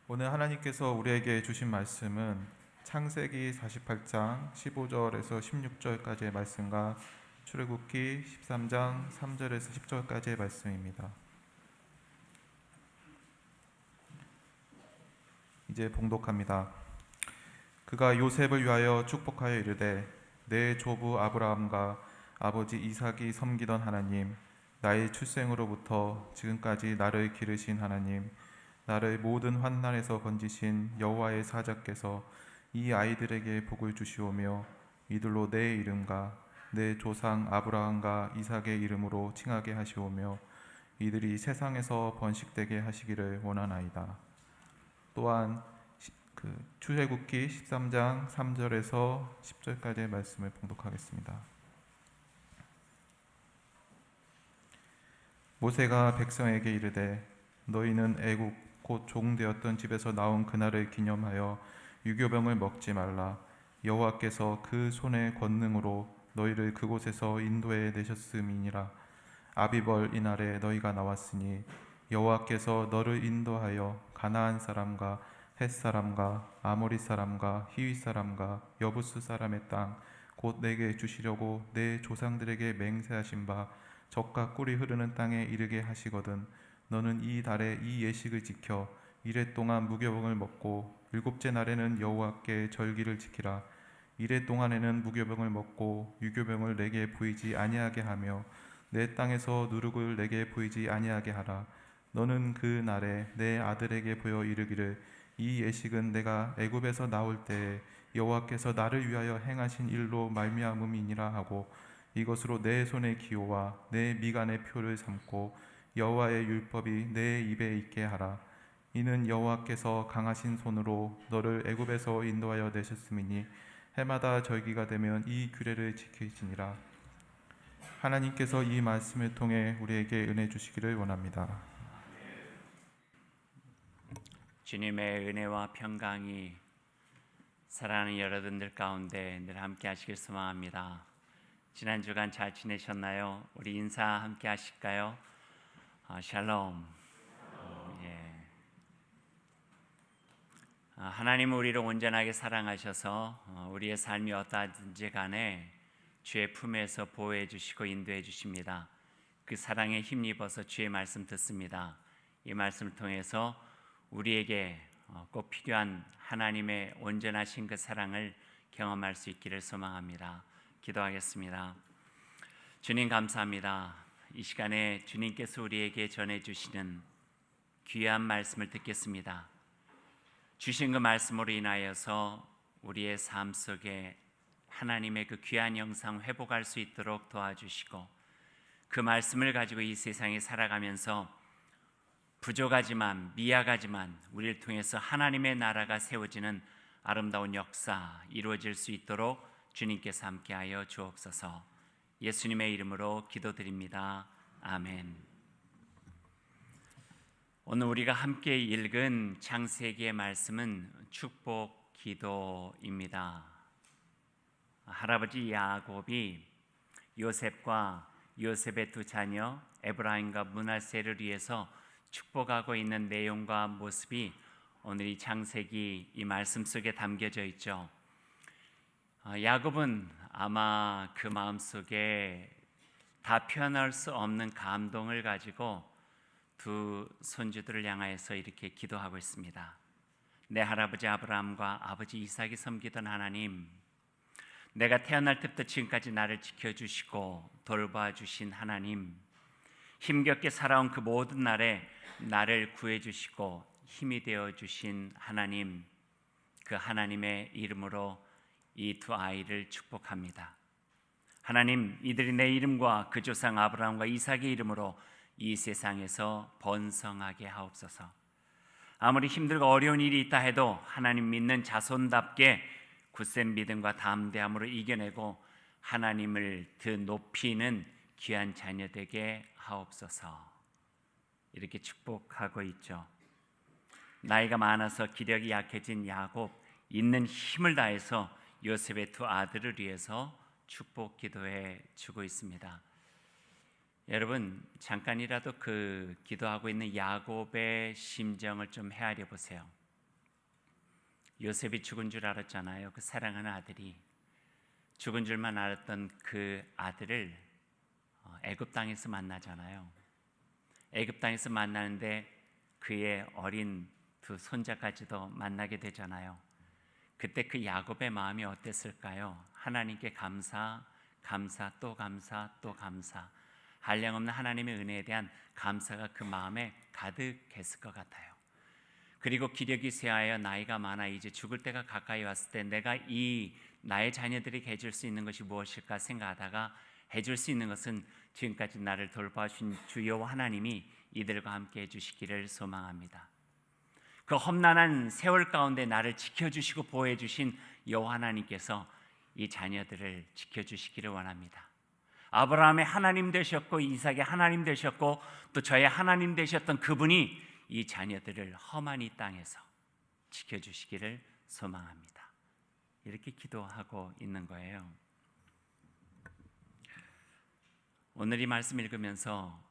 오늘 하나님께서 우리에게 주신 말씀은 창세기 48장 15절에서 16절까지의 말씀과 출애굽기 13장 3절에서 10절까지의 말씀입니다. 이제 봉독합니다. 그가 요셉을 위하여 축복하여 이르되 내 조부 아브라함과 아버지 이삭이 섬기던 하나님, 나의 출생으로부터 지금까지 나를 기르신 하나님, 나를 모든 환난에서 건지신 여호와의 사자께서 이 아이들에게 복을 주시오며 이들로 내 이름과 내 조상 아브라함과 이삭의 이름으로 칭하게 하시오며 이들이 세상에서 번식되게 하시기를 원하나이다. 또한 출애굽기 13장 3절에서 10절까지의 말씀을 봉독하겠습니다. 모세가 백성에게 이르되 너희는 애국 곧 종되었던 집에서 나온 그날을 기념하여 유교병을 먹지 말라. 여호와께서 그 손의 권능으로 너희를 그곳에서 인도해 내셨음이니라. 아비벌 이날에 너희가 나왔으니 여호와께서 너를 인도하여 가나안 사람과 헷 사람과 아모리 사람과 히윗 사람과 여부스 사람의 땅 곧 내게 주시려고 내 조상들에게 맹세하신 바 젖과 꿀이 흐르는 땅에 이르게 하시거든. 너는 이 달에 이 예식을 지켜 이레 동안 무교병을 먹고 일곱째 날에는 여호와께 절기를 지키라. 이레 동안에는 무교병을 먹고 유교병을 내게 보이지 아니하게 하며 내 땅에서 누룩을 내게 보이지 아니하게 하라. 너는 그 날에 내 아들에게 보여 이르기를 이 예식은 내가 애굽에서 나올 때에 여호와께서 나를 위하여 행하신 일로 말미암음이니라 하고 이것으로 내 손의 기호와 내 미간의 표를 삼고 여호와의 율법이 내 입에 있게 하라. 이는 여호와께서 강하신 손으로 너를 애굽에서 인도하여 내셨음이니 해마다 절기가 되면 이 규례를 지키시니라. 하나님께서 이 말씀을 통해 우리에게 은혜 주시기를 원합니다. 주님의 은혜와 평강이 사랑하는 여러분들 가운데 늘 함께 하시길 소망합니다. 지난 주간 잘 지내셨나요? 우리 인사 함께 하실까요? 샬롬. 하나님은 우리를 온전하게 사랑하셔서 우리의 삶이 어떠하든지 간에 주의 품에서 보호해 주시고 인도해 주십니다. 그 사랑에 힘입어서 주의 말씀 듣습니다. 이 말씀을 통해서 우리에게 꼭 필요한 하나님의 온전하신 그 사랑을 경험할 수 있기를 소망합니다. 기도하겠습니다. 주님 감사합니다. 이 시간에 주님께서 우리에게 전해주시는 귀한 말씀을 듣겠습니다. 주신 그 말씀으로 인하여서 우리의 삶 속에 하나님의 그 귀한 영상 회복할 수 있도록 도와주시고 그 말씀을 가지고 이 세상에 살아가면서 부족하지만 미약하지만 우리를 통해서 하나님의 나라가 세워지는 아름다운 역사 이루어질 수 있도록 주님께서 함께하여 주옵소서. 예수님의 이름으로 기도드립니다. 아멘. 오늘 우리가 함께 읽은 창세기의 말씀은 축복 기도입니다. 할아버지 야곱이 요셉과 요셉의 두 자녀 에브라임과 므낫세를 위해서 축복하고 있는 내용과 모습이 오늘 이 창세기 이 말씀 속에 담겨져 있죠. 야곱은 아마 그 마음속에 다 표현할 수 없는 감동을 가지고 두 손주들을 향하여서 이렇게 기도하고 있습니다. 내 할아버지 아브라함과 아버지 이삭이 섬기던 하나님, 내가 태어날 때부터 지금까지 나를 지켜주시고 돌봐주신 하나님, 힘겹게 살아온 그 모든 날에 나를 구해주시고 힘이 되어주신 하나님, 그 하나님의 이름으로 이 두 아이를 축복합니다. 하나님, 이들이 내 이름과 그 조상 아브라함과 이삭의 이름으로 이 세상에서 번성하게 하옵소서. 아무리 힘들고 어려운 일이 있다 해도 하나님 믿는 자손답게 굳센 믿음과 담대함으로 이겨내고 하나님을 더 높이는 귀한 자녀 되게 하옵소서. 이렇게 축복하고 있죠. 나이가 많아서 기력이 약해진 야곱, 있는 힘을 다해서 요셉의 두 아들을 위해서 축복 기도해 주고 있습니다. 여러분, 잠깐이라도 그 기도하고 있는 야곱의 심정을 좀 헤아려 보세요. 요셉이 죽은 줄 알았잖아요. 그 사랑하는 아들이 죽은 줄만 알았던 그 아들을 애굽 땅에서 만나잖아요. 애굽 땅에서 만나는데 그의 어린 두 손자까지도 만나게 되잖아요. 그때 그 야곱의 마음이 어땠을까요? 하나님께 감사, 감사, 또 감사, 또 감사. 한량없는 하나님의 은혜에 대한 감사가 그 마음에 가득했을 것 같아요. 그리고 기력이 쇠하여 나이가 많아 이제 죽을 때가 가까이 왔을 때 내가 이 나의 자녀들에게 해줄 수 있는 것이 무엇일까 생각하다가 해줄 수 있는 것은 지금까지 나를 돌봐주신 주 여호와 하나님이 이들과 함께 해주시기를 소망합니다. 그 험난한 세월 가운데 나를 지켜주시고 보호해주신 여호와 하나님께서 이 자녀들을 지켜주시기를 원합니다. 아브라함의 하나님 되셨고 이삭의 하나님 되셨고 또 저의 하나님 되셨던 그분이 이 자녀들을 험한 이 땅에서 지켜주시기를 소망합니다. 이렇게 기도하고 있는 거예요. 오늘 이 말씀 읽으면서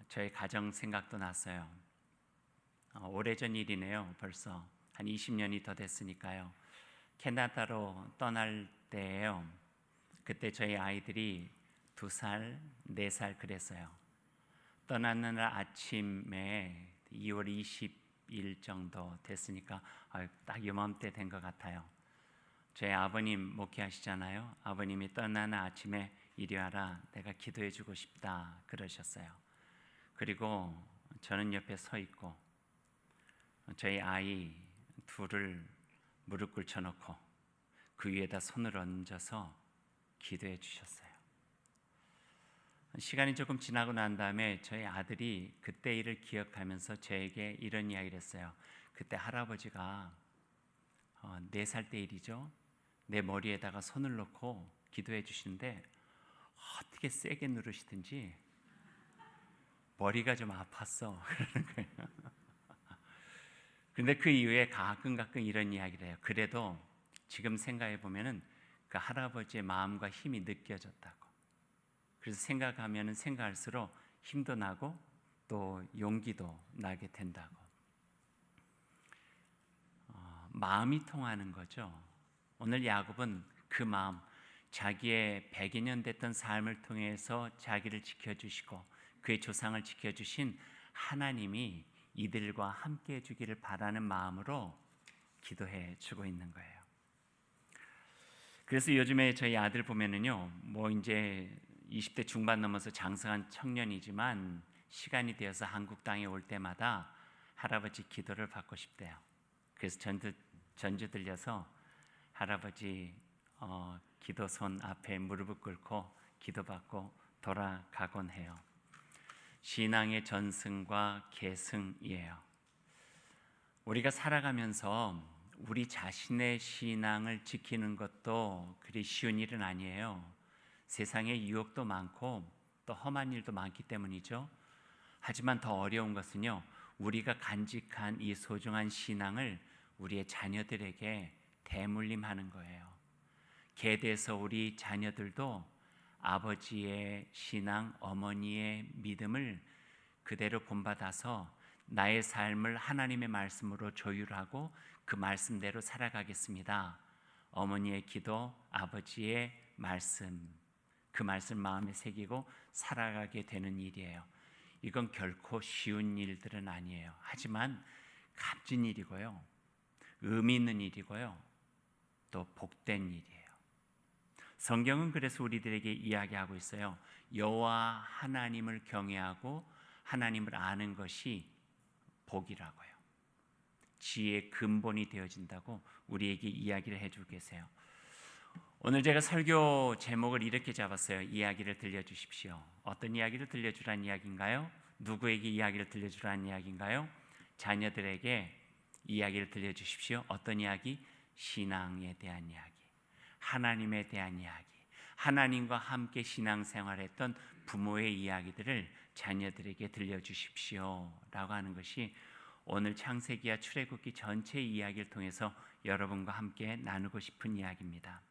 저의 가정 생각도 났어요. 오래전 일이네요. 벌써 한 20년이 더 됐으니까요. 캐나다로 떠날 때예요. 그때 저희 아이들이 2살, 4살 그랬어요. 떠나는 날 아침에 2월 20일 정도 됐으니까 딱 요맘때 된 것 같아요. 저희 아버님 목회하시잖아요. 아버님이 떠나는 아침에 이리 와라, 내가 기도해 주고 싶다 그러셨어요. 그리고 저는 옆에 서 있고 저희 아이 둘을 무릎 꿇혀놓고 그 위에다 손을 얹어서 기도해 주셨어요. 시간이 조금 지나고 난 다음에 저희 아들이 그때 일을 기억하면서 저에게 이런 이야기를 했어요. 그때 할아버지가 4살 때 일이죠. 내 머리에다가 손을 놓고 기도해 주시는데 어떻게 세게 누르시든지 머리가 좀 아팠어 그러는 거예요. 근데 그 이후에 가끔 이런 이야기를 해요. 그래도 지금 생각해 보면은 그 할아버지의 마음과 힘이 느껴졌다고. 그래서 생각하면은 생각할수록 힘도 나고 또 용기도 나게 된다고. 마음이 통하는 거죠. 오늘 야곱은 그 마음, 자기의 100여 년 됐던 삶을 통해서 자기를 지켜주시고 그의 조상을 지켜주신 하나님이 이들과 함께 해주기를 바라는 마음으로 기도해 주고 있는 거예요. 그래서 요즘에 저희 아들 보면은요, 이제 20대 중반 넘어서 장성한 청년이지만 시간이 되어서 한국 땅에 올 때마다 할아버지 기도를 받고 싶대요. 그래서 전주 들려서 할아버지 기도선 앞에 무릎을 꿇고 기도받고 돌아가곤 해요. 신앙의 전승과 계승이에요. 우리가 살아가면서 우리 자신의 신앙을 지키는 것도 그리 쉬운 일은 아니에요. 세상에 유혹도 많고 또 험한 일도 많기 때문이죠. 하지만 더 어려운 것은요, 우리가 간직한 이 소중한 신앙을 우리의 자녀들에게 대물림하는 거예요. 계대에서 우리 자녀들도 아버지의 신앙, 어머니의 믿음을 그대로 본받아서 나의 삶을 하나님의 말씀으로 조율하고 그 말씀대로 살아가겠습니다. 어머니의 기도, 아버지의 말씀, 그 말씀 마음에 새기고 살아가게 되는 일이에요. 이건 결코 쉬운 일들은 아니에요. 하지만 값진 일이고요, 의미 있는 일이고요, 또 복된 일이에요. 성경은 그래서 우리들에게 이야기하고 있어요. 여호와 하나님을 경외하고 하나님을 아는 것이 복이라고요. 지혜의 근본이 되어진다고 우리에게 이야기를 해주고 계세요. 오늘 제가 설교 제목을 이렇게 잡았어요. 이야기를 들려주십시오. 어떤 이야기를 들려주라는 이야기인가요? 누구에게 이야기를 들려주라는 이야기인가요? 자녀들에게 이야기를 들려주십시오. 어떤 이야기? 신앙에 대한 이야기, 하나님에 대한 이야기, 하나님과 함께 신앙생활했던 부모의 이야기들을 자녀들에게 들려주십시오 라고 하는 것이 오늘 창세기와 출애굽기 전체의 이야기를 통해서 여러분과 함께 나누고 싶은 이야기입니다.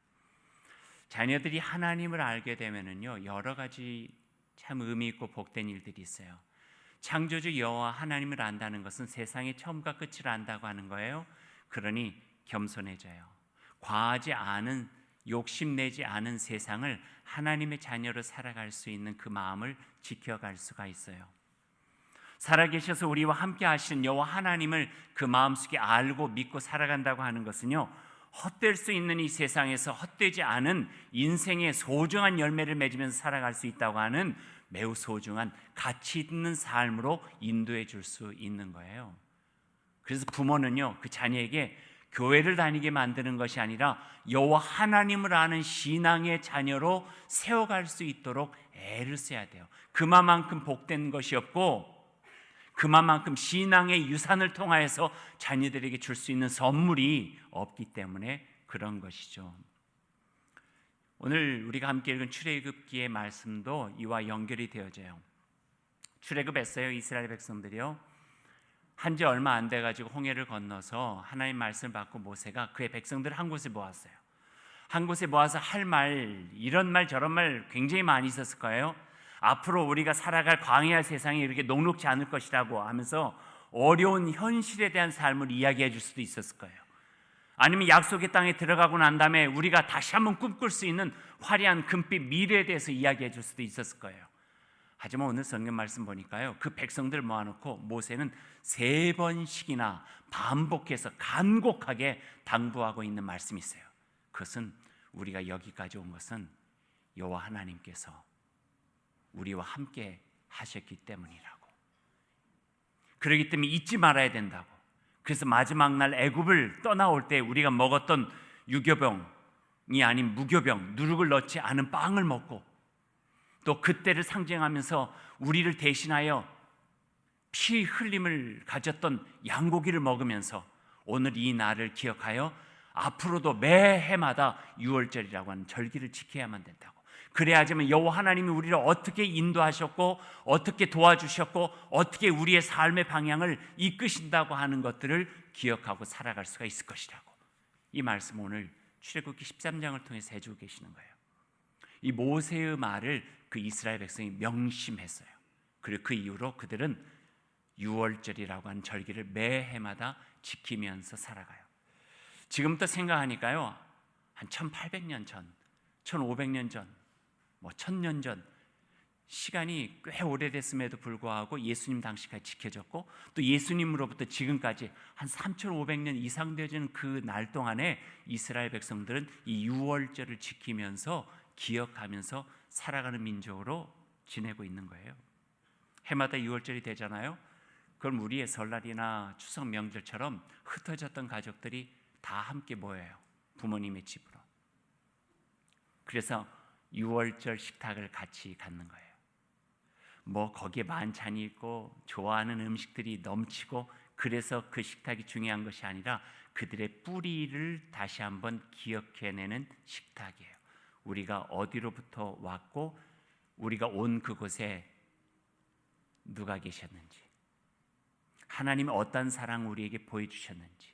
자녀들이 하나님을 알게 되면은요, 여러 가지 참 의미 있고 복된 일들이 있어요. 창조주 여호와 하나님을 안다는 것은 세상의 처음과 끝을 안다고 하는 거예요. 그러니 겸손해져요. 과하지 않은, 욕심내지 않은 세상을 하나님의 자녀로 살아갈 수 있는 그 마음을 지켜갈 수가 있어요. 살아계셔서 우리와 함께 하시는 여호와 하나님을 그 마음속에 알고 믿고 살아간다고 하는 것은요, 헛될 수 있는 이 세상에서 헛되지 않은 인생의 소중한 열매를 맺으면서 살아갈 수 있다고 하는 매우 소중한 가치 있는 삶으로 인도해 줄 수 있는 거예요. 그래서 부모는요, 그 자녀에게 교회를 다니게 만드는 것이 아니라 여호와 하나님을 아는 신앙의 자녀로 세워갈 수 있도록 애를 써야 돼요. 그만큼 복된 것이 없고, 그만큼 신앙의 유산을 통하여서 자녀들에게 줄 수 있는 선물이 없기 때문에 그런 것이죠. 오늘 우리가 함께 읽은 출애굽기의 말씀도 이와 연결이 되어져요. 출애굽했어요. 이스라엘 백성들이요, 한지 얼마 안 돼가지고 홍해를 건너서 하나님 말씀을 받고 모세가 그의 백성들을 한 곳에 모았어요. 한 곳에 모아서 할 말, 이런 말 저런 말 굉장히 많이 있었을 거예요. 앞으로 우리가 살아갈 광야 세상이 이렇게 녹록지 않을 것이라고 하면서 어려운 현실에 대한 삶을 이야기해 줄 수도 있었을 거예요. 아니면 약속의 땅에 들어가고 난 다음에 우리가 다시 한번 꿈꿀 수 있는 화려한 금빛 미래에 대해서 이야기해 줄 수도 있었을 거예요. 하지만 오늘 성경 말씀 보니까요, 그 백성들을 모아놓고 모세는 3번씩이나 반복해서 간곡하게 당부하고 있는 말씀이 있어요. 그것은 우리가 여기까지 온 것은 여호와 하나님께서 우리와 함께 하셨기 때문이라고, 그렇기 때문에 잊지 말아야 된다고. 그래서 마지막 날 애굽을 떠나올 때 우리가 먹었던 유교병이 아닌 무교병, 누룩을 넣지 않은 빵을 먹고, 또 그때를 상징하면서 우리를 대신하여 피 흘림을 가졌던 양고기를 먹으면서 오늘 이 날을 기억하여 앞으로도 매해마다 유월절이라고 하는 절기를 지켜야만 된다고. 그래야지만 여호와 하나님이 우리를 어떻게 인도하셨고, 어떻게 도와주셨고, 어떻게 우리의 삶의 방향을 이끄신다고 하는 것들을 기억하고 살아갈 수가 있을 것이라고. 이 말씀 오늘 출애굽기 13장을 통해서 해주고 계시는 거예요. 이 모세의 말을 그 이스라엘 백성이 명심했어요. 그리고 그 이후로 그들은 유월절이라고 하는 절기를 매해마다 지키면서 살아가요. 지금부터 생각하니까요, 한 1800년 전, 1500년 전, 1000년 전, 시간이 꽤 오래됐음에도 불구하고 예수님 당시까지 지켜졌고, 또 예수님으로부터 지금까지 한 3500년 이상 되어지는 그 날 동안에 이스라엘 백성들은 이 유월절을 지키면서 기억하면서 살아가는 민족으로 지내고 있는 거예요. 해마다 유월절이 되잖아요. 그럼 우리의 설날이나 추석 명절처럼 흩어졌던 가족들이 다 함께 모여요. 부모님의 집으로. 그래서 유월절 식탁을 같이 갖는 거예요. 거기에 만찬이 있고 좋아하는 음식들이 넘치고, 그래서 그 식탁이 중요한 것이 아니라 그들의 뿌리를 다시 한번 기억해내는 식탁이에요. 우리가 어디로부터 왔고, 우리가 온 그곳에 누가 계셨는지, 하나님이 어떤 사랑 우리에게 보여주셨는지,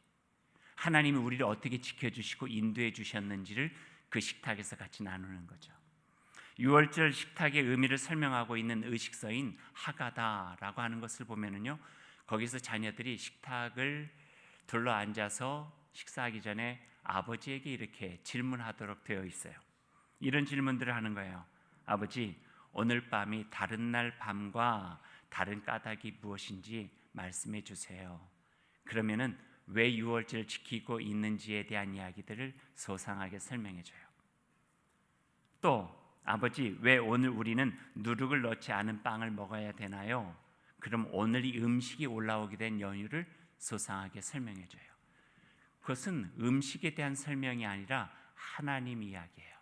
하나님이 우리를 어떻게 지켜주시고 인도해 주셨는지를 그 식탁에서 같이 나누는 거죠. 유월절 식탁의 의미를 설명하고 있는 의식서인 하가다라고 하는 것을 보면은요, 거기서 자녀들이 식탁을 둘러 앉아서 식사하기 전에 아버지에게 이렇게 질문하도록 되어 있어요. 이런 질문들을 하는 거예요. 아버지, 오늘 밤이 다른 날 밤과 다른 까닭이 무엇인지 말씀해 주세요. 그러면은 왜 유월절을 지키고 있는지에 대한 이야기들을 소상하게 설명해 줘요. 또 아버지, 왜 오늘 우리는 누룩을 넣지 않은 빵을 먹어야 되나요? 그럼 오늘 이 음식이 올라오게 된 연유를 소상하게 설명해 줘요. 그것은 음식에 대한 설명이 아니라 하나님 이야기예요.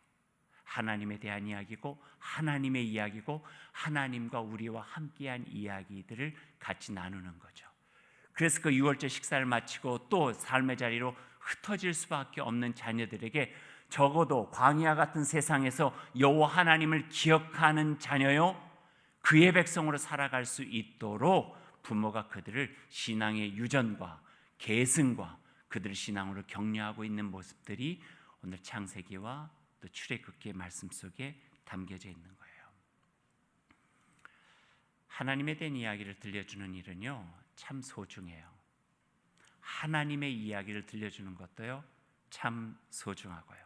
하나님에 대한 이야기고, 하나님의 이야기고, 하나님과 우리와 함께한 이야기들을 같이 나누는 거죠. 그래서 그 유월절 식사를 마치고 또 삶의 자리로 흩어질 수밖에 없는 자녀들에게 적어도 광야 같은 세상에서 여호와 하나님을 기억하는 자녀요, 그의 백성으로 살아갈 수 있도록 부모가 그들을 신앙의 유전과 계승과 그들을 신앙으로 격려하고 있는 모습들이 오늘 창세기와 또 출애굽기의 말씀 속에 담겨져 있는 거예요. 하나님에 대한 이야기를 들려주는 일은요, 참 소중해요. 하나님의 이야기를 들려주는 것도요 참 소중하고요.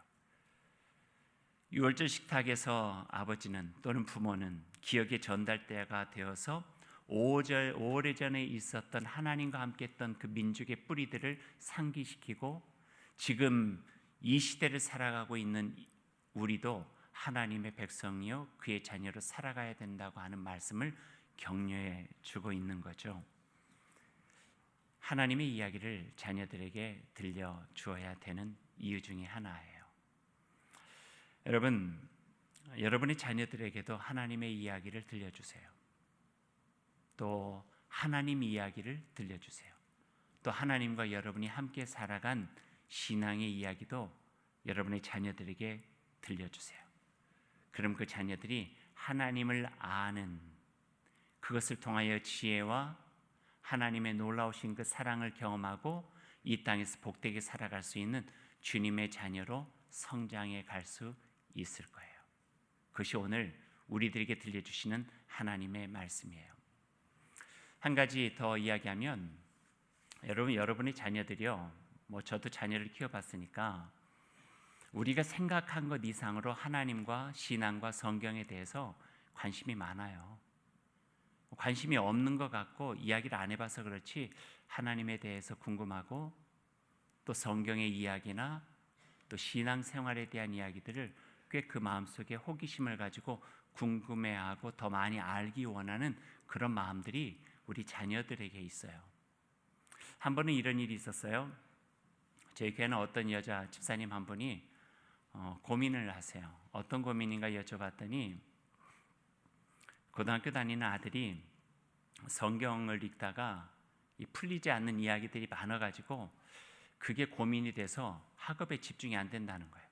유월절 식탁에서 아버지는 또는 부모는 기억의 전달대가 되어서 오래전에 있었던 하나님과 함께했던 그 민족의 뿌리들을 상기시키고 지금 이 시대를 살아가고 있는 우리도 하나님의 백성이요 그의 자녀로 살아가야 된다고 하는 말씀을 격려해 주고 있는 거죠. 하나님의 이야기를 자녀들에게 들려주어야 되는 이유 중에 하나예요. 여러분, 여러분의 자녀들에게도 하나님의 이야기를 들려주세요. 또 하나님 이야기를 들려주세요. 또 하나님과 여러분이 함께 살아간 신앙의 이야기도 여러분의 자녀들에게 들려주세요. 그럼 그 자녀들이 하나님을 아는 그것을 통하여 지혜와 하나님의 놀라우신 그 사랑을 경험하고 이 땅에서 복되게 살아갈 수 있는 주님의 자녀로 성장해 갈 수 있을 거예요. 그것이 오늘 우리들에게 들려주시는 하나님의 말씀이에요. 한 가지 더 이야기하면 여러분의 자녀들이요, 저도 자녀를 키워봤으니까 우리가 생각한 것 이상으로 하나님과 신앙과 성경에 대해서 관심이 많아요. 관심이 없는 것 같고 이야기를 안 해봐서 그렇지 하나님에 대해서 궁금하고 또 성경의 이야기나 또 신앙생활에 대한 이야기들을 꽤 그 마음속에 호기심을 가지고 궁금해하고 더 많이 알기 원하는 그런 마음들이 우리 자녀들에게 있어요. 한 번은 이런 일이 있었어요. 저희 교회는 어떤 여자 집사님 한 분이 고민을 하세요. 어떤 고민인가 여쭤봤더니 고등학교 다니는 아들이 성경을 읽다가 풀리지 않는 이야기들이 많아가지고 그게 고민이 돼서 학업에 집중이 안 된다는 거예요.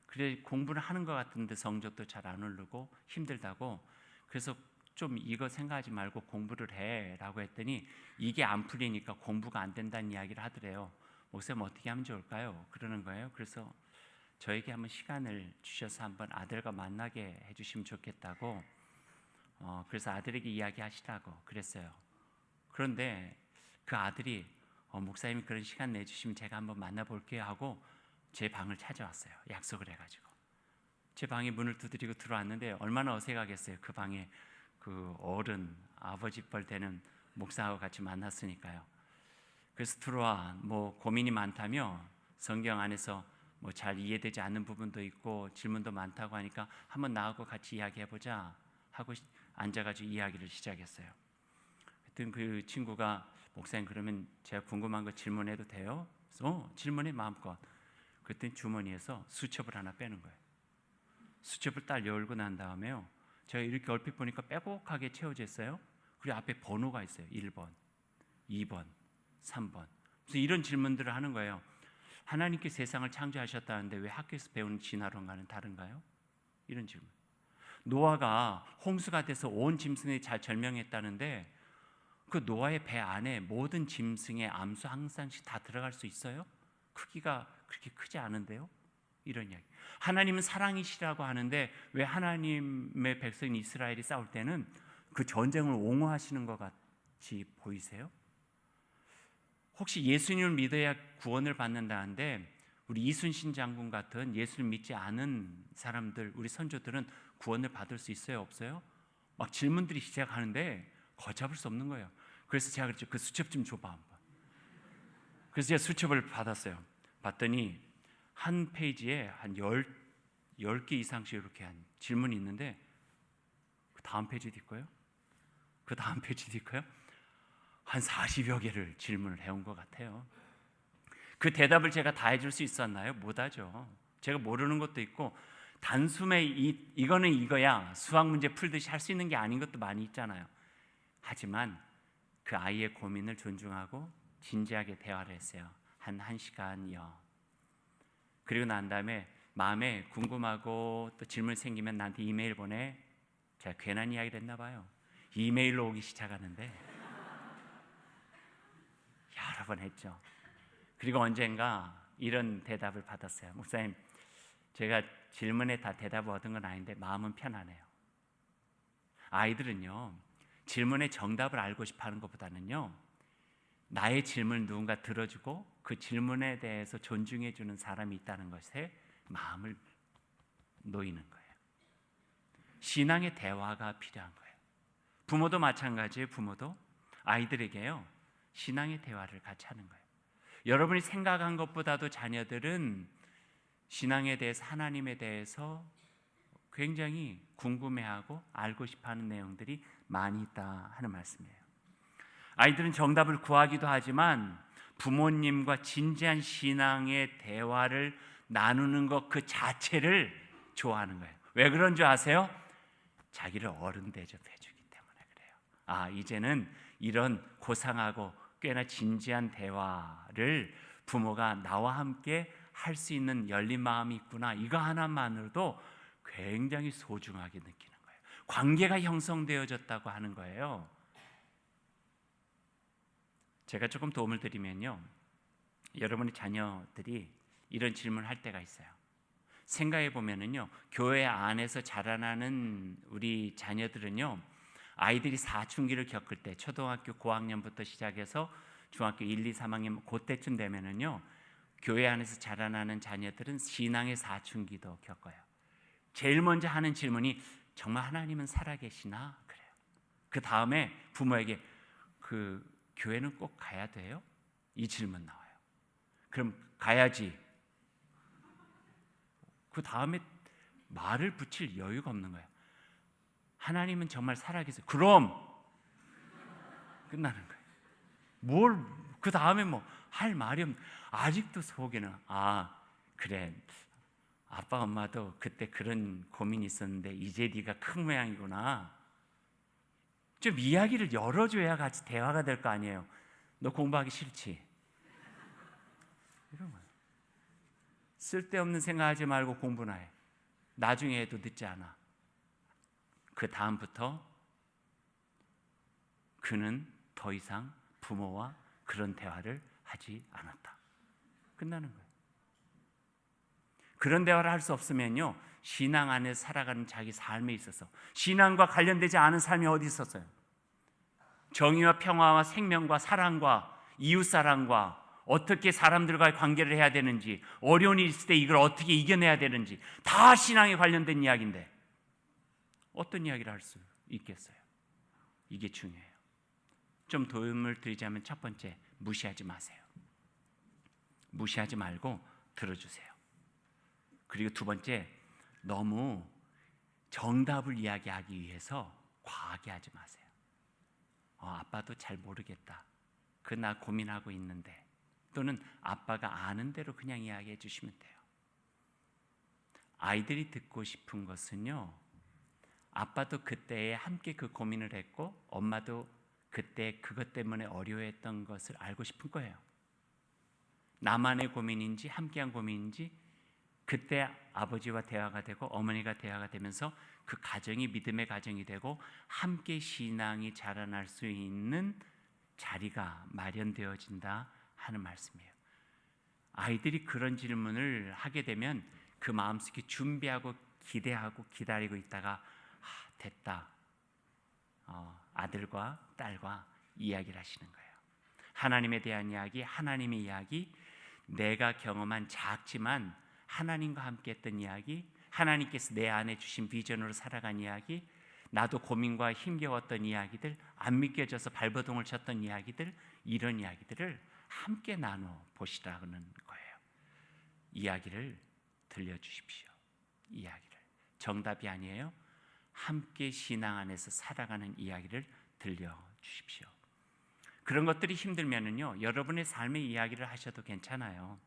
그래 공부를 하는 것 같은데 성적도 잘 안 오르고 힘들다고. 그래서 좀 이거 생각하지 말고 공부를 해라고 했더니 이게 안 풀리니까 공부가 안 된다는 이야기를 하더래요. 목사님 어떻게 하면 좋을까요? 그러는 거예요. 그래서 저에게 한번 시간을 주셔서 한번 아들과 만나게 해주시면 좋겠다고. 그래서 아들에게 이야기하시라고 그랬어요. 그런데 그 아들이 목사님이 그런 시간 내주시면 제가 한번 만나볼게요 하고 제 방을 찾아왔어요. 약속을 해가지고 제 방에 문을 두드리고 들어왔는데 얼마나 어색하겠어요. 그 방에 그 어른 아버지 뻘 되는 목사하고 같이 만났으니까요. 그래서 들어와 고민이 많다며 성경 안에서 잘 이해되지 않는 부분도 있고 질문도 많다고 하니까 한번 나하고 같이 이야기해보자 하고 앉아가지고 이야기를 시작했어요. 그랬더니 그 친구가 목사님 그러면 제가 궁금한 거 질문해도 돼요? 그래서 질문해 마음껏. 그랬더니 주머니에서 수첩을 하나 빼는 거예요. 수첩을 딱 열고 난 다음에요, 제가 이렇게 얼핏 보니까 빼곡하게 채워져 있어요. 그리고 앞에 번호가 있어요. 1번, 2번, 3번. 그래서 이런 질문들을 하는 거예요. 하나님께 세상을 창조하셨다는데 왜 학교에서 배우는 진화론과는 다른가요? 이런 질문. 노아가 홍수가 돼서 온 짐승이 잘 절명했다는데 그 노아의 배 안에 모든 짐승의 암수 한 쌍씩 다 들어갈 수 있어요? 크기가 그렇게 크지 않은데요? 이런 이야기. 하나님은 사랑이시라고 하는데 왜 하나님의 백성인 이스라엘이 싸울 때는 그 전쟁을 옹호하시는 것 같이 보이세요? 혹시 예수님을 믿어야 구원을 받는다는데 우리 이순신 장군 같은 예수를 믿지 않은 사람들, 우리 선조들은 구원을 받을 수 있어요? 없어요? 막 질문들이 시작하는데 걷잡을 수 없는 거예요. 그래서 제가 그랬죠. 그 수첩 좀 줘봐 한번. 그래서 제가 수첩을 받았어요. 봤더니 한 페이지에 한 10개 이상씩 이렇게 한 질문이 있는데 그 다음 페이지도 있고요. 그 다음 페이지도 있고요. 한 40여 개를 질문을 해온 것 같아요. 그 대답을 제가 다 해줄 수 있었나요? 못하죠. 제가 모르는 것도 있고 단숨에 이거는 이거야 수학 문제 풀듯이 할 수 있는 게 아닌 것도 많이 있잖아요. 하지만 그 아이의 고민을 존중하고 진지하게 대화를 했어요. 한 1시간여. 그리고 난 다음에 마음에 궁금하고 또 질문 생기면 나한테 이메일 보내. 제가 괜한 이야기를 했나 봐요. 이메일로 오기 시작하는데 여러 번 했죠. 그리고 언젠가 이런 대답을 받았어요. 목사님, 제가 질문에 다 대답을 얻은 건 아닌데 마음은 편하네요. 아이들은요, 질문의 정답을 알고 싶어 하는 것보다는요, 나의 질문을 누군가 들어주고 그 질문에 대해서 존중해 주는 사람이 있다는 것에 마음을 놓이는 거예요. 신앙의 대화가 필요한 거예요. 부모도 마찬가지예요. 부모도 아이들에게요, 신앙의 대화를 같이 하는 거예요. 여러분이 생각한 것보다도 자녀들은 신앙에 대해서, 하나님에 대해서 굉장히 궁금해하고 알고 싶어하는 내용들이 많이 있다 하는 말씀이에요. 아이들은 정답을 구하기도 하지만 부모님과 진지한 신앙의 대화를 나누는 것 그 자체를 좋아하는 거예요. 왜 그런 줄 아세요? 자기를 어른 대접해 주기 때문에 그래요. 이제는 이런 고상하고 꽤나 진지한 대화를 부모가 나와 함께 할 수 있는 열린 마음이 있구나. 이거 하나만으로도 굉장히 소중하게 느끼는 거예요. 관계가 형성되어졌다고 하는 거예요. 제가 조금 도움을 드리면요, 여러분의 자녀들이 이런 질문을 할 때가 있어요. 생각해 보면은요, 교회 안에서 자라나는 우리 자녀들은요, 아이들이 사춘기를 겪을 때, 초등학교 고학년부터 시작해서 중학교 1, 2, 3학년 그때쯤 되면은요, 교회 안에서 자라나는 자녀들은 신앙의 사춘기도 겪어요. 제일 먼저 하는 질문이 정말 하나님은 살아계시나? 그래요. 그 다음에 부모에게 그 교회는 꼭 가야 돼요? 이 질문 나와요. 그럼 가야지. 그 다음에 말을 붙일 여유가 없는 거예요. 하나님은 정말 살아계세요. 그럼 끝나는 거예요. 그 다음에 할 말이 없는, 아직도 속에는 그래, 아빠 엄마도 그때 그런 고민이 있었는데 이제 네가 큰 모양이구나. 좀 이야기를 열어줘야 같이 대화가 될 거 아니에요. 너 공부하기 싫지? 이런 거예요. 쓸데없는 생각하지 말고 공부나 해. 나중에 해도 늦지 않아. 그 다음부터 그는 더 이상 부모와 그런 대화를 하지 않았다. 끝나는 거예요. 그런 대화를 할 수 없으면요, 신앙 안에 살아가는 자기 삶에 있어서 신앙과 관련되지 않은 삶이 어디 있었어요? 정의와 평화와 생명과 사랑과 이웃사랑과 어떻게 사람들과의 관계를 해야 되는지, 어려운 일이 있을 때 이걸 어떻게 이겨내야 되는지, 다 신앙에 관련된 이야기인데 어떤 이야기를 할 수 있겠어요? 이게 중요해요. 좀 도움을 드리자면 첫 번째, 무시하지 마세요. 무시하지 말고 들어주세요. 그리고 두 번째, 너무 정답을 이야기하기 위해서 과하게 하지 마세요. 아빠도 잘 모르겠다. 나 고민하고 있는데. 또는 아빠가 아는 대로 그냥 이야기해 주시면 돼요. 아이들이 듣고 싶은 것은요, 아빠도 그때에 함께 그 고민을 했고 엄마도 그때 그것 때문에 어려워했던 것을 알고 싶은 거예요. 나만의 고민인지 함께한 고민인지, 그때 아버지와 대화가 되고 어머니가 대화가 되면서 그 가정이 믿음의 가정이 되고 함께 신앙이 자라날 수 있는 자리가 마련되어진다 하는 말씀이에요. 아이들이 그런 질문을 하게 되면 그 마음속에 준비하고 기대하고 기다리고 있다가 됐다. 아들과 딸과 이야기를 하시는 거예요. 하나님에 대한 이야기, 하나님의 이야기, 내가 경험한 작지만 하나님과 함께 했던 이야기, 하나님께서 내 안에 주신 비전으로 살아간 이야기, 나도 고민과 힘겨웠던 이야기들, 안 믿겨져서 발버둥을 쳤던 이야기들, 이런 이야기들을 함께 나눠 보시라는 거예요. 이야기를 들려주십시오. 이야기를. 정답이 아니에요. 함께 신앙 안에서 살아가는 이야기를 들려주십시오. 그런 것들이 힘들면은요, 여러분의 삶의 이야기를 하셔도 괜찮아요.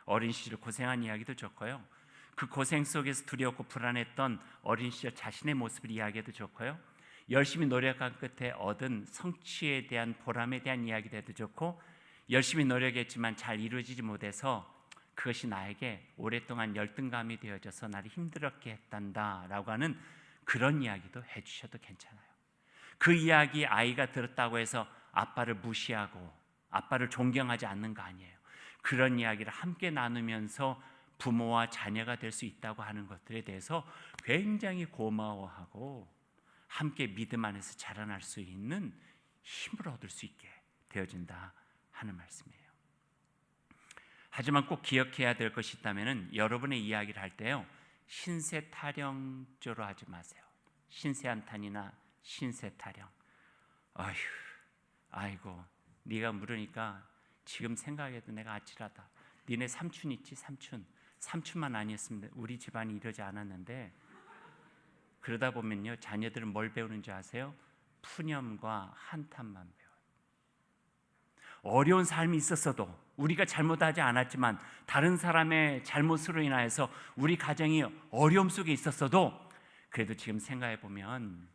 어린 시절 고생한 이야기도 좋고요. 그 고생 속에서 두렵고 불안했던 어린 시절 자신의 모습을 이야기해도 좋고요. 열심히 노력한 끝에 얻은 성취에 대한 보람에 대한 이야기도 해도 좋고, 열심히 노력했지만 잘 이루어지지 못해서 그것이 나에게 오랫동안 열등감이 되어져서 나를 힘들었게 했단다라고 하는 그런 이야기도 해주셔도 괜찮아요. 그 이야기 아이가 들었다고 해서 아빠를 무시하고 아빠를 존경하지 않는 거 아니에요. 그런 이야기를 함께 나누면서 부모와 자녀가 될 수 있다고 하는 것들에 대해서 굉장히 고마워하고 함께 믿음 안에서 자라날 수 있는 힘을 얻을 수 있게 되어진다 하는 말씀이에요. 하지만 꼭 기억해야 될 것이 있다면 여러분의 이야기를 할 때요, 신세 타령조로 하지 마세요. 신세 한탄이나 신세 타령. 아이고 네가 물으니까 지금 생각해도 내가 아찔하다. 니네 삼촌 있지? 삼촌만 아니었으면 우리 집안이 이러지 않았는데. 그러다 보면요, 자녀들은 뭘 배우는 줄 아세요? 푸념과 한탄만 배워요. 어려운 삶이 있었어도, 우리가 잘못하지 않았지만 다른 사람의 잘못으로 인하여서 우리 가정이 어려움 속에 있었어도, 그래도 지금 생각해 보면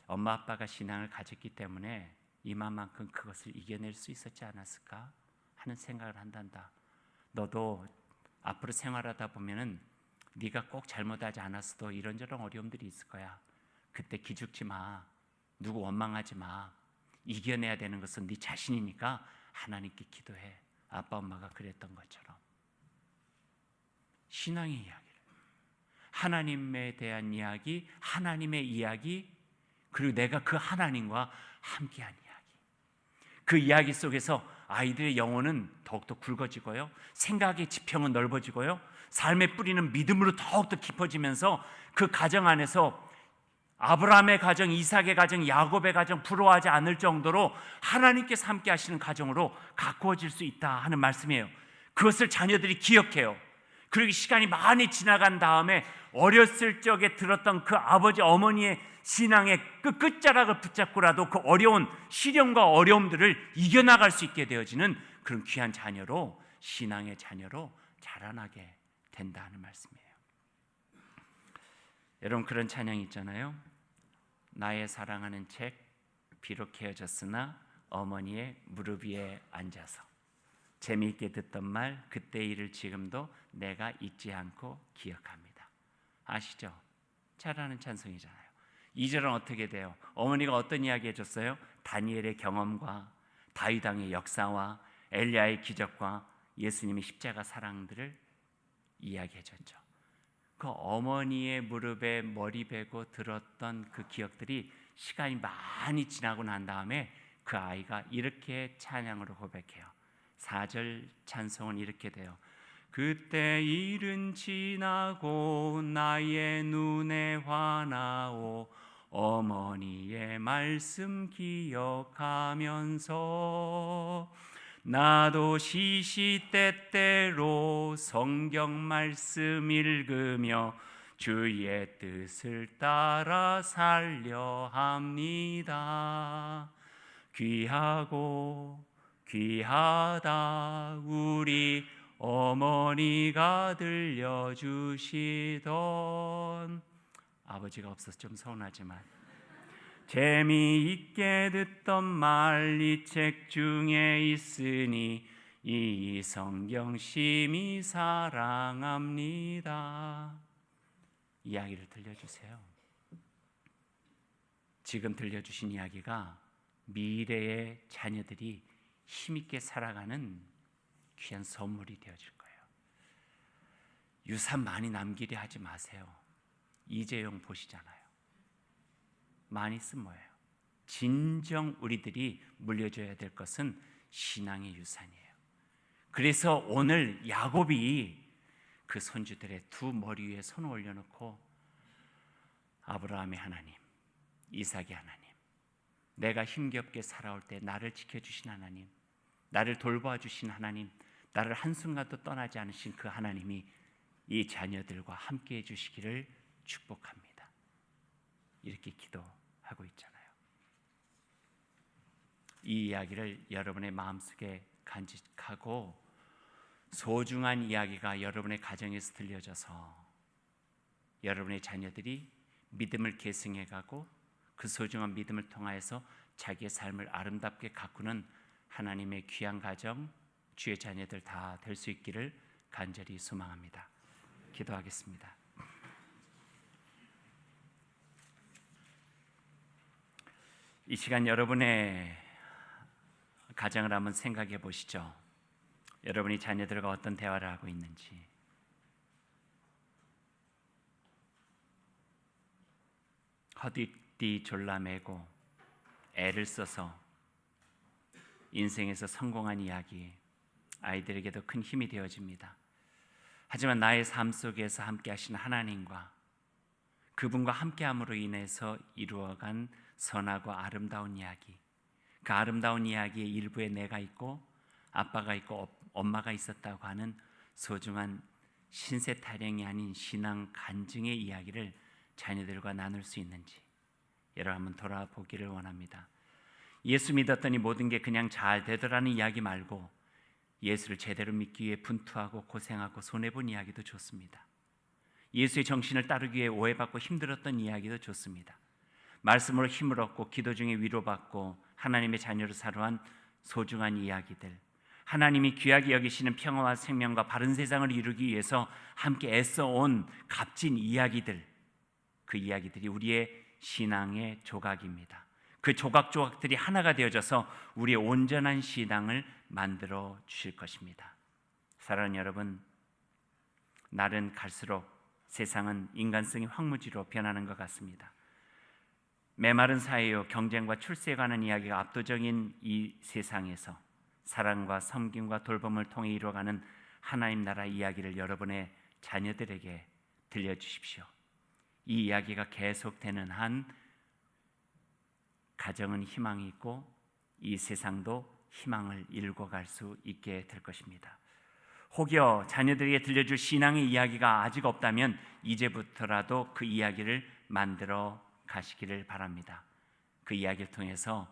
엄마 아빠가 신앙을 가졌기 때문에 이만큼 그것을 이겨낼 수 있었지 않았을까 하는 생각을 한단다. 너도 앞으로 생활하다 보면은 네가 꼭 잘못하지 않았어도 이런저런 어려움들이 있을 거야. 그때 기죽지 마. 누구 원망하지 마. 이겨내야 되는 것은 네 자신이니까 하나님께 기도해. 아빠 엄마가 그랬던 것처럼. 신앙의 이야기를, 하나님에 대한 이야기, 하나님의 이야기, 그리고 내가 그 하나님과 함께한 이야기. 그 이야기 속에서 아이들의 영혼은 더욱더 굵어지고요, 생각의 지평은 넓어지고요, 삶의 뿌리는 믿음으로 더욱더 깊어지면서 그 가정 안에서 아브라함의 가정, 이삭의 가정, 야곱의 가정 부러워하지 않을 정도로 하나님께서 함께 하시는 가정으로 가꾸어질 수 있다 하는 말씀이에요. 그것을 자녀들이 기억해요. 그리고 시간이 많이 지나간 다음에 어렸을 적에 들었던 그 아버지 어머니의 신앙의 그 끝자락을 붙잡고라도 그 어려운 시련과 어려움들을 이겨나갈 수 있게 되어지는 그런 귀한 자녀로, 신앙의 자녀로 자라나게 된다 하는 말씀이에요. 여러분, 그런 찬양이 있잖아요. 나의 사랑하는 책, 비록 헤어졌으나 어머니의 무릎 위에 앉아서 재미있게 듣던 말, 그때 일을 지금도 내가 잊지 않고 기억합니다. 아시죠? 잘 아는 찬송이잖아요. 2절은 어떻게 돼요? 어머니가 어떤 이야기 해줬어요? 다니엘의 경험과 다윗 왕의 역사와 엘리야의 기적과 예수님의 십자가 사랑들을 이야기해줬죠. 그 어머니의 무릎에 머리 베고 들었던 그 기억들이 시간이 많이 지나고 난 다음에 그 아이가 이렇게 찬양으로 고백해요. 4절 찬송은 이렇게 돼요. 그때 일은 지나고 나의 눈에 환하오 어머니의 말씀 기억하면서 나도 시시때때로 성경 말씀 읽으며 주의 뜻을 따라 살려 합니다. 귀하고 귀하다 우리 어머니가 들려주시던, 아버지가 없어서 좀 서운하지만 재미있게 듣던 말 이 책 중에 있으니 이 성경 심히 사랑합니다. 이야기를 들려주세요. 지금 들려주신 이야기가 미래의 자녀들이 힘있게 살아가는 귀한 선물이 되어질 거예요. 유산 많이 남기려 하지 마세요. 이재용 보시잖아요. 많이 쓴 뭐예요? 진정 우리들이 물려줘야 될 것은 신앙의 유산이에요. 그래서 오늘 야곱이 그 손주들의 두 머리 위에 손을 올려놓고 아브라함의 하나님, 이삭의 하나님, 내가 힘겹게 살아올 때 나를 지켜주신 하나님, 나를 돌봐 주신 하나님, 나를 한순간도 떠나지 않으신 그 하나님이 이 자녀들과 함께 해주시기를 축복합니다. 이렇게 기도하고 있잖아요. 이 이야기를 여러분의 마음속에 간직하고 소중한 이야기가 여러분의 가정에서 들려져서 여러분의 자녀들이 믿음을 계승해가고 그 소중한 믿음을 통하여서 자기의 삶을 아름답게 가꾸는 하나님의 귀한 가정, 주의 자녀들 다 될 수 있기를 간절히 소망합니다. 기도하겠습니다. 이 시간 여러분의 가정을 한번 생각해 보시죠. 여러분이 자녀들과 어떤 대화를 하고 있는지. 허리띠 졸라매고 애를 써서 인생에서 성공한 이야기, 아이들에게도 큰 힘이 되어집니다. 하지만 나의 삶 속에서 함께 하신 하나님과 그분과 함께함으로 인해서 이루어간 선하고 아름다운 이야기, 그 아름다운 이야기의 일부에 내가 있고 아빠가 있고 엄마가 있었다고 하는 소중한 신세 타령이 아닌 신앙 간증의 이야기를 자녀들과 나눌 수 있는지 여러분 한번 돌아보기를 원합니다. 예수 믿었더니 모든 게 그냥 잘 되더라는 이야기 말고 예수를 제대로 믿기 위해 분투하고 고생하고 손해본 이야기도 좋습니다. 예수의 정신을 따르기 위해 오해받고 힘들었던 이야기도 좋습니다. 말씀으로 힘을 얻고 기도 중에 위로받고 하나님의 자녀로 살아온 소중한 이야기들, 하나님이 귀하게 여기시는 평화와 생명과 바른 세상을 이루기 위해서 함께 애써온 값진 이야기들, 그 이야기들이 우리의 신앙의 조각입니다. 그 조각조각들이 하나가 되어져서 우리의 온전한 신앙을 만들어 주실 것입니다. 사랑하는 여러분, 날은 갈수록 세상은 인간성이 황무지로 변하는 것 같습니다. 메마른 사회요, 경쟁과 출세에 관한 이야기가 압도적인 이 세상에서 사랑과 섬김과 돌봄을 통해 이루어가는 하나님 나라 이야기를 여러분의 자녀들에게 들려주십시오. 이 이야기가 계속되는 한 가정은 희망이 있고 이 세상도 희망을 일궈갈 수 있게 될 것입니다. 혹여 자녀들에게 들려줄 신앙의 이야기가 아직 없다면 이제부터라도 그 이야기를 만들어 가시기를 바랍니다. 그 이야기를 통해서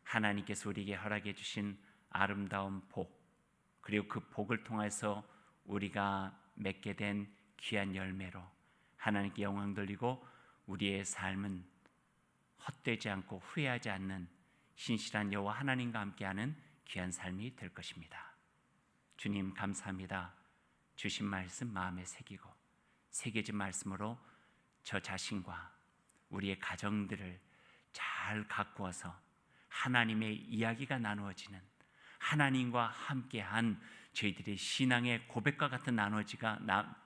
하나님께서 우리에게 허락해 주신 아름다운 복, 그리고 그 복을 통해서 우리가 맺게 된 귀한 열매로 하나님께 영광 돌리고 우리의 삶은 헛되지 않고 후회하지 않는 신실한 여호와 하나님과 함께하는 귀한 삶이 될 것입니다. 주님 감사합니다. 주신 말씀 마음에 새기고 새겨진 말씀으로 저 자신과 우리의 가정들을 잘 가꾸어서 하나님의 이야기가 나누어지는, 하나님과 함께한 저희들의 신앙의 고백과 같은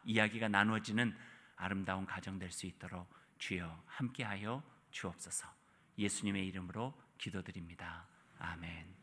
이야기가 나누어지는 아름다운 가정 될 수 있도록 주여 함께하여 주옵소서. 예수님의 이름으로 기도드립니다. 아멘.